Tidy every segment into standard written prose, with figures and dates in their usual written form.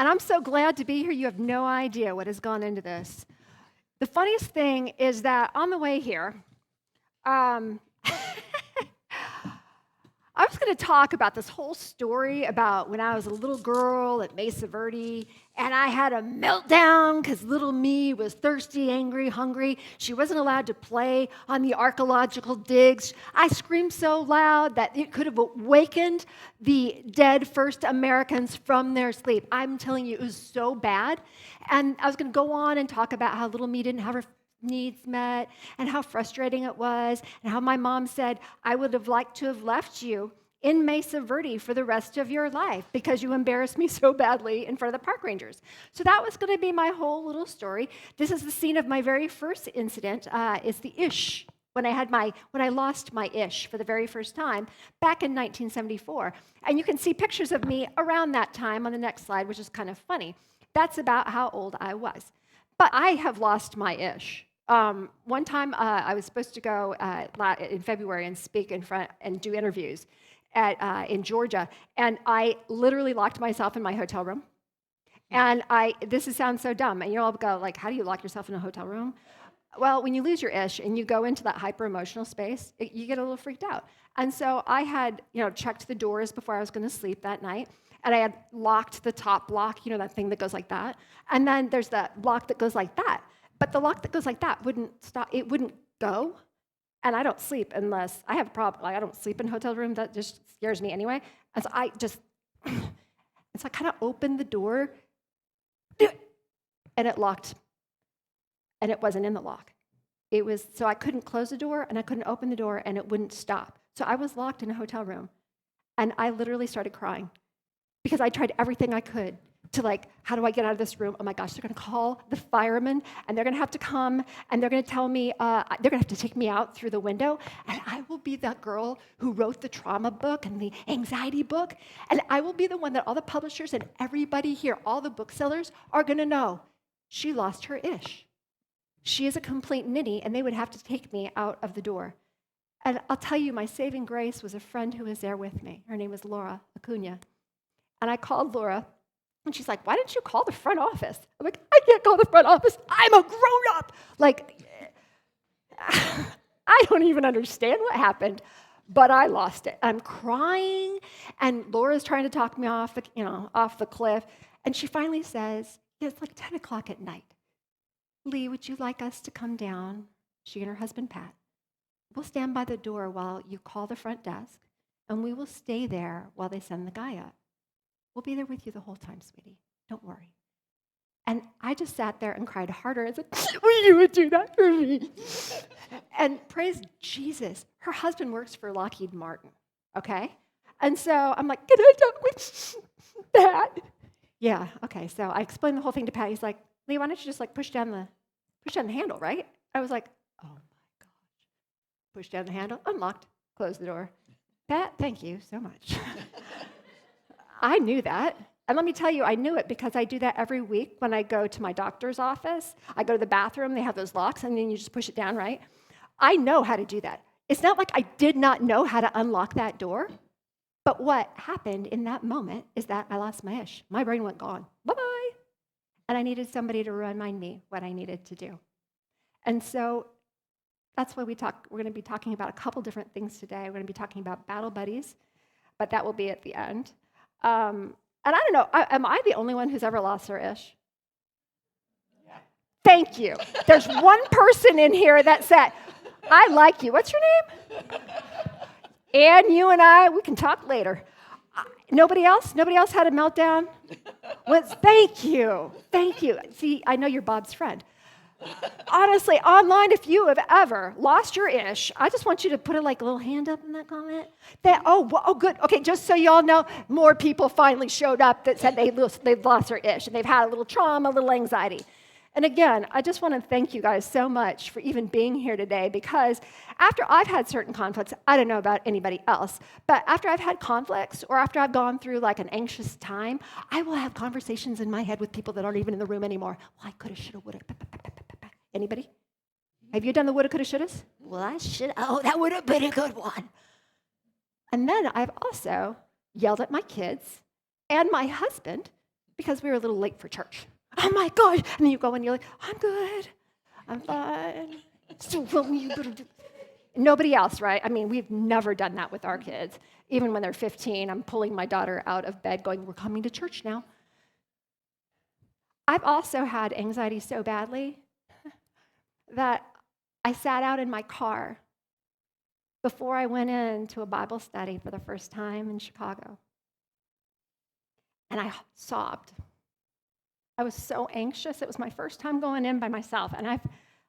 And I'm so glad to be here. You have no idea what has gone into this. The funniest thing is that on the way here, I was going to talk about this whole story about when I was a little girl at Mesa Verde, and I had a meltdown because little me was thirsty, angry, hungry. She wasn't allowed to play on the archaeological digs. I screamed so loud that it could have awakened the dead first Americans from their sleep. I'm telling you, it was so bad. And I was going to go on and talk about how little me didn't have her needs met, and how frustrating it was, and how my mom said, I would have liked to have left you in Mesa Verde for the rest of your life because you embarrassed me so badly in front of the park rangers. So that was going to be my whole little story. This is the scene of my very first incident. It's the ish, when I lost my ish for the very first time back in 1974. And you can see pictures of me around that time on the next slide, which is kind of funny. That's about how old I was. But I have lost my ish. One time, I was supposed to go in February and speak in front and do interviews in Georgia, and I literally locked myself in my hotel room. And this sounds so dumb, and you'll all go like, "How do you lock yourself in a hotel room?" Well, when you lose your ish and you go into that hyper-emotional space, you get a little freaked out. And so I had, checked the doors before I was going to sleep that night. And I had locked the top lock, that thing that goes like that. And then there's that lock that goes like that. But the lock that goes like that wouldn't stop. It wouldn't go. And I don't sleep unless I have a problem. Like, I don't sleep in hotel rooms. That just scares me anyway. And so I kind of opened the door, and it locked. And it wasn't in the lock. So I couldn't close the door, and I couldn't open the door, and it wouldn't stop. So I was locked in a hotel room. And I literally started crying because I tried everything I could to how do I get out of this room? Oh my gosh, they're gonna call the firemen, and they're gonna have to come, and they're gonna tell me, they're gonna have to take me out through the window, and I will be that girl who wrote the trauma book and the anxiety book, and I will be the one that all the publishers and everybody here, all the booksellers, are gonna know. She lost her ish. She is a complete ninny, and they would have to take me out of the door. And I'll tell you, my saving grace was a friend who was there with me. Her name was Laura Acuna. And I called Laura, and she's like, why didn't you call the front office? I'm like, I can't call the front office. I'm a grown-up. I don't even understand what happened, but I lost it. I'm crying, and Laura's trying to talk me off the cliff, and she finally says, it's like 10 o'clock at night. Leigh, would you like us to come down? She and her husband, Pat. We'll stand by the door while you call the front desk, and we will stay there while they send the guy up. We'll be there with you the whole time, sweetie. Don't worry. And I just sat there and cried harder and said, you would do that for me. And praise Jesus, her husband works for Lockheed Martin, okay? And so I'm like, can I talk with Pat? Yeah, okay. So I explained the whole thing to Pat. He's like, Leigh, why don't you just push down the handle, right? I was like, oh my gosh. Push down the handle, unlocked, close the door. Pat, thank you so much. I knew that. And let me tell you, I knew it because I do that every week when I go to my doctor's office. I go to the bathroom, they have those locks, and then you just push it down, right? I know how to do that. It's not like I did not know how to unlock that door. But what happened in that moment is that I lost my ish. My brain went gone. Bye-bye. And I needed somebody to remind me what I needed to do. And so that's why we're going to be talking about a couple different things today. We're going to be talking about battle buddies, but that will be at the end. And I don't know, am I the only one who's ever lost their ish? Yeah. Thank you. There's one person in here that said, I like you. What's your name? And you and I, we can talk later. Nobody else? Nobody else had a meltdown? Thank you. Thank you. See, I know you're Bob's friend. Honestly, online, if you have ever lost your ish, I just want you to put a little hand up in that comment. Good. Okay, just so you all know, more people finally showed up that said they've lost their ish, and they've had a little trauma, a little anxiety. And again, I just want to thank you guys so much for even being here today, because after I've had certain conflicts, I don't know about anybody else, but after I've had conflicts or after I've gone through an anxious time, I will have conversations in my head with people that aren't even in the room anymore. Well, I coulda, shoulda, woulda. Anybody? Have you done the woulda, coulda, shouldas? Well, I should. Oh, that would have been a good one. And then I've also yelled at my kids and my husband because we were a little late for church. Oh my gosh. And then you go and you're like, I'm good. I'm fine. So you better do. Nobody else, right? I mean, we've never done that with our kids. Even when they're 15, I'm pulling my daughter out of bed going, we're coming to church now. I've also had anxiety so badly that I sat out in my car before I went into a Bible study for the first time in Chicago. And I sobbed. I was so anxious. It was my first time going in by myself. And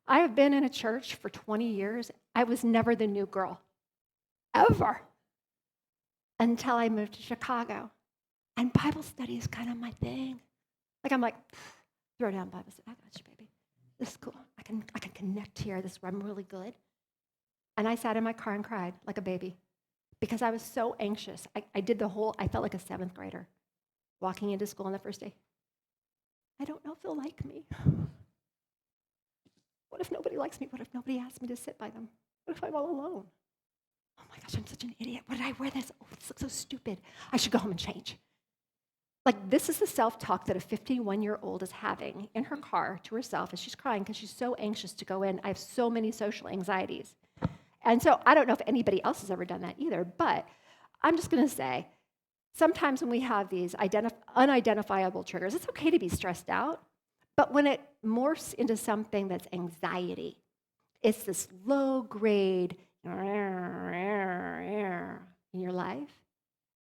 I have been in a church for 20 years. I was never the new girl, ever, until I moved to Chicago. And Bible study is kind of my thing. Like, I'm like, throw down Bible study. I got you, baby. This is cool. I can connect here. I'm really good. And I sat in my car and cried like a baby because I was so anxious. I felt like a 7th grader walking into school on the first day. I don't know if they'll like me. What if nobody likes me? What if nobody asks me to sit by them? What if I'm all alone? Oh my gosh, I'm such an idiot. Why did I wear this? Oh, this looks so stupid. I should go home and change. Like, this is the self-talk that a 51-year-old is having in her car to herself as she's crying because she's so anxious to go in. I have so many social anxieties. And so I don't know if anybody else has ever done that either, but I'm just going to say, sometimes when we have these unidentifiable triggers, it's okay to be stressed out, but when it morphs into something that's anxiety, it's this low-grade in your life,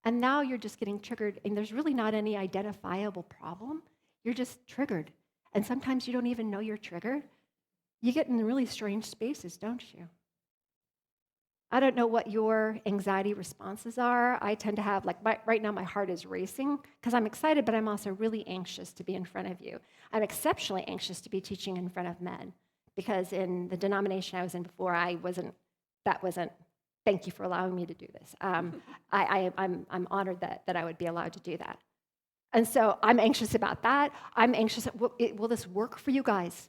and now you're just getting triggered, and there's really not any identifiable problem. You're just triggered, and sometimes you don't even know you're triggered. You get in really strange spaces, don't you? I don't know what your anxiety responses are. I tend to have, right now my heart is racing because I'm excited, but I'm also really anxious to be in front of you. I'm exceptionally anxious to be teaching in front of men because in the denomination I was in before, thank you for allowing me to do this. I'm honored that I would be allowed to do that. And so I'm anxious about that. I'm anxious, will this work for you guys?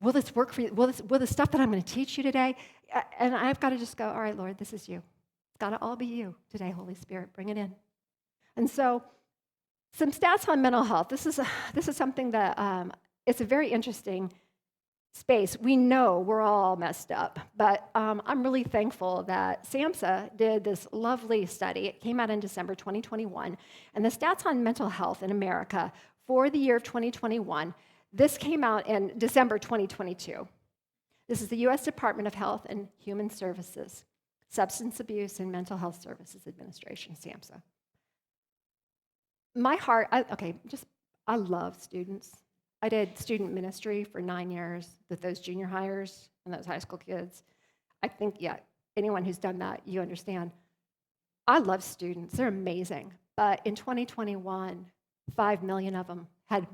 Will this work for you? Will the stuff that I'm going to teach you today? And I've got to just go, all right, Lord, this is you. It's got to all be you today, Holy Spirit. Bring it in. And so some stats on mental health. This is something that it's a very interesting space. We know we're all messed up, but I'm really thankful that SAMHSA did this lovely study. It came out in December 2021, and the stats on mental health in America for the year of 2021, this came out in December 2022. This is the U.S. Department of Health and Human Services, Substance Abuse and Mental Health Services Administration, SAMHSA. My heart, I love students. I did student ministry for 9 years with those junior hires and those high school kids. I think, anyone who's done that, you understand. I love students. They're amazing. But in 2021, 5 million of them had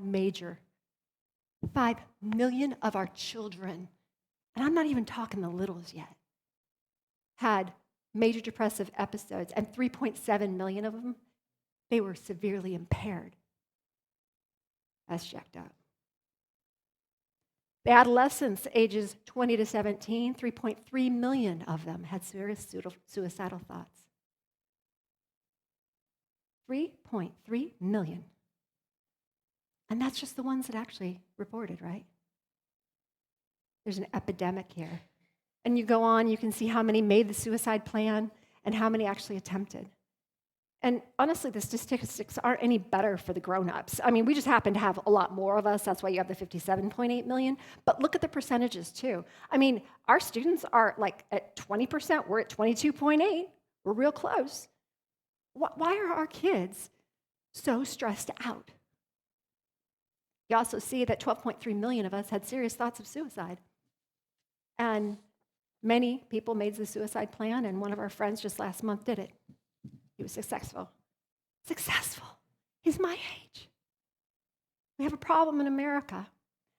5 million of our children, and I'm not even talking the littles yet, had major depressive episodes, and 3.7 million of them, they were severely impaired. That's jacked up. The adolescents ages 20 to 17, 3.3 million of them had serious suicidal thoughts. 3.3 million. And that's just the ones that actually reported, right? There's an epidemic here. And you go on, you can see how many made the suicide plan and how many actually attempted. And honestly, the statistics aren't any better for the grown-ups. I mean, we just happen to have a lot more of us. That's why you have the 57.8 million. But look at the percentages, too. I mean, our students are like at 20%. We're at 22.8. We're real close. Why are our kids so stressed out? You also see that 12.3 million of us had serious thoughts of suicide. And many people made the suicide plan, and one of our friends just last month did it. He was successful. Successful. He's my age. We have a problem in America,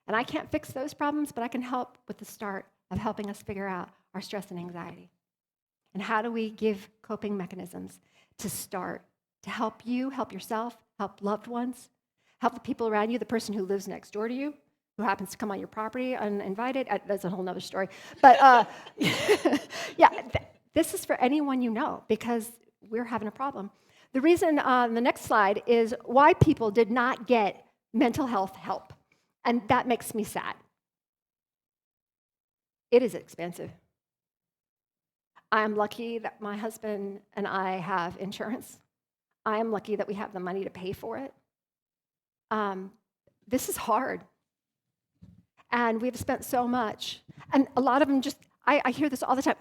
and I can't fix those problems, but I can help with the start of helping us figure out our stress and anxiety. And how do we give coping mechanisms to start to help you, help yourself, help loved ones, help the people around you, the person who lives next door to you, who happens to come on your property uninvited. That's a whole nother story. But this is for anyone you know, because we're having a problem. The reason on the next slide is why people did not get mental health help. And that makes me sad. It is expensive. I'm lucky that my husband and I have insurance. I am lucky that we have the money to pay for it. This is hard. And we've spent so much. And a lot of them just, I hear this all the time.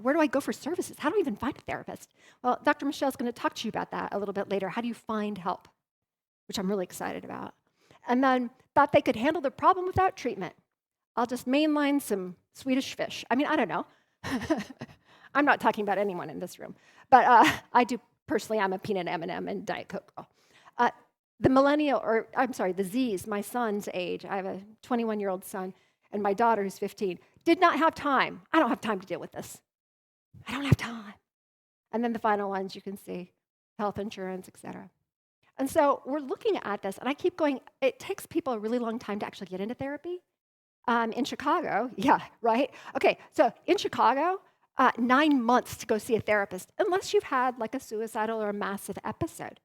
Where do I go for services? How do I even find a therapist? Well, Dr. Michelle's going to talk to you about that a little bit later. How do you find help? Which I'm really excited about. And then thought they could handle the problem without treatment. I'll just mainline some Swedish fish. I mean, I don't know. I'm not talking about anyone in this room. But I do, personally, I'm a peanut M&M and Diet Coke girl. The Zs, my son's age, I have a 21-year-old son, and my daughter who's 15, did not have time. I don't have time to deal with this. I don't have time. And then the final ones you can see, health insurance, et cetera. And so we're looking at this, and I keep going, it takes people a really long time to actually get into therapy. In Chicago, yeah, right? Okay, so in Chicago, 9 months to go see a therapist, unless you've had like a suicidal or a massive episode.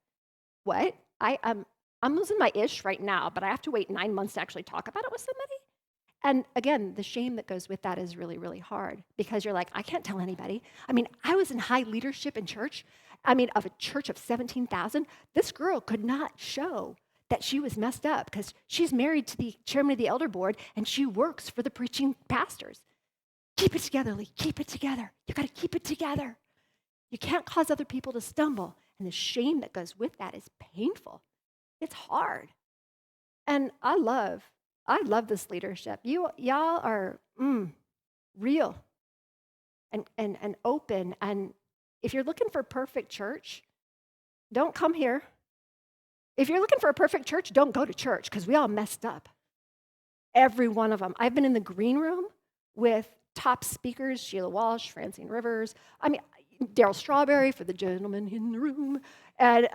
What? I'm losing my ish right now, but I have to wait 9 months to actually talk about it with somebody. And again, the shame that goes with that is really, really hard because you're like, I can't tell anybody. I mean, I was in high leadership in church. I mean, of a church of 17,000. This girl could not show that she was messed up because she's married to the chairman of the elder board and she works for the preaching pastors. Keep it together, Leigh. Keep it together. You got to keep it together. You can't cause other people to stumble. And the shame that goes with that is painful. It's hard. And I love this leadership. Y'all are real and open. And if you're looking for a perfect church, don't come here. If you're looking for a perfect church, don't go to church because we all messed up. Every one of them. I've been in the green room with top speakers, Sheila Walsh, Francine Rivers, Daryl Strawberry for the gentleman in the room, and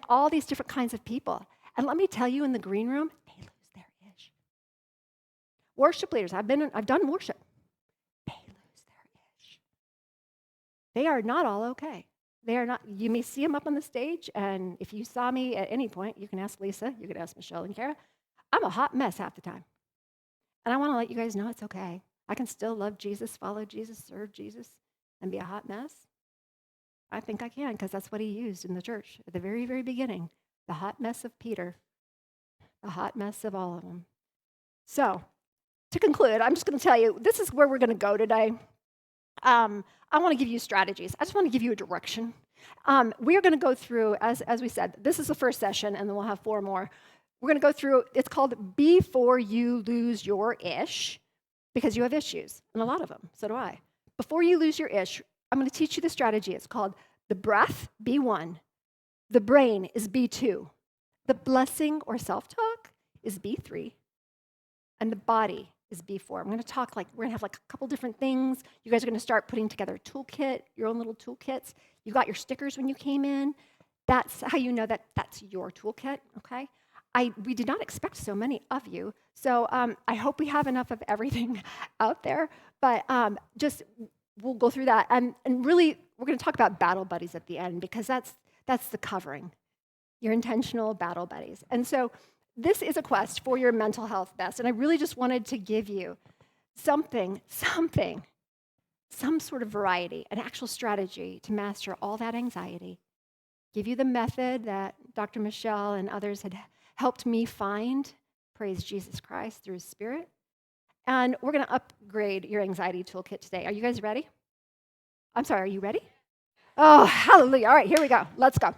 all these different kinds of people. And let me tell you, in the green room, they lose their ish. Worship leaders, I've done worship. They lose their ish. They are not all okay. They are not. You may see them up on the stage, and if you saw me at any point, you can ask Lisa, you can ask Michelle and Kara. I'm a hot mess half the time. And I want to let you guys know it's okay. I can still love Jesus, follow Jesus, serve Jesus, and be a hot mess. I think I can, because that's what he used in the church at the very, very beginning. The hot mess of Peter, the hot mess of all of them. So, to conclude, I'm just going to tell you, this is where we're going to go today. I want to give you strategies. I just want to give you a direction. We are going to go through, as we said, this is the first session, and then we'll have 4 more. We're going to go through, it's called Before You Lose Your Ish, because you have issues, and a lot of them, so do I. Before you lose your ish, I'm going to teach you the strategy. It's called the breath, B1. The brain is B2. The blessing or self-talk is B3. And the body is B4. I'm going to talk we're going to have a couple different things. You guys are going to start putting together a toolkit, your own little toolkits. You got your stickers when you came in. That's how you know that that's your toolkit, okay? We did not expect so many of you, so I hope we have enough of everything out there, but we'll go through that. And really, we're going to talk about battle buddies at the end, because that's the covering, your intentional battle buddies. And so this is a quest for your mental health best, and I really just wanted to give you some sort of variety, an actual strategy to master all that anxiety, give you the method that Dr. Michelle and others had helped me find, praise Jesus Christ, through his Spirit. And we're going to upgrade your anxiety toolkit today. Are you guys ready? I'm sorry, are you ready? Oh, hallelujah. All right, here we go. Let's go.